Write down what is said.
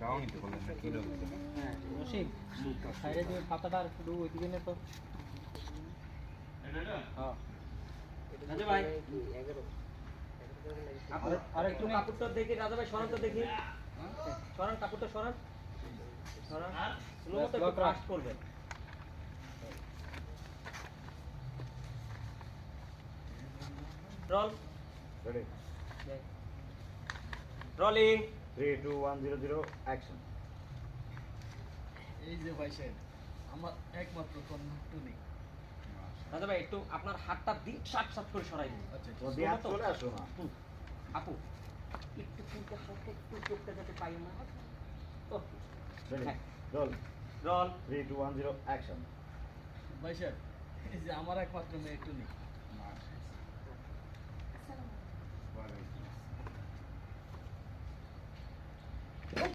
হ্যাঁ রশিদ সাইডে যে পাতাটা একটু ওইদিকে নে তো হ্যাঁ রাজা ভাই আর একটু কাপড়টা দেখি রাজা ভাই সরান তো দেখি সরান কাপড়টা সরান সরান স্লো মতো একটু ফাস্ট করবেন রোল রেডি রোলিং 3 2 1 0 0 অ্যাকশন এই যে ভাই সাহেব আমার একমাত্র কন্যা টুনি রাজা ভাই একটু আপনার হাতটা দিক সাট সাট করে সরাই দিন আচ্ছা তো দিয়ে হাত চলে আসো না আপু একটু চুলটা সরতে একটু চোখটা যাতে পাই না okay ready roll roll 3 2 1 0 action ভাই সাহেব এই যে আমার একমাত্র মেয়ে টুনি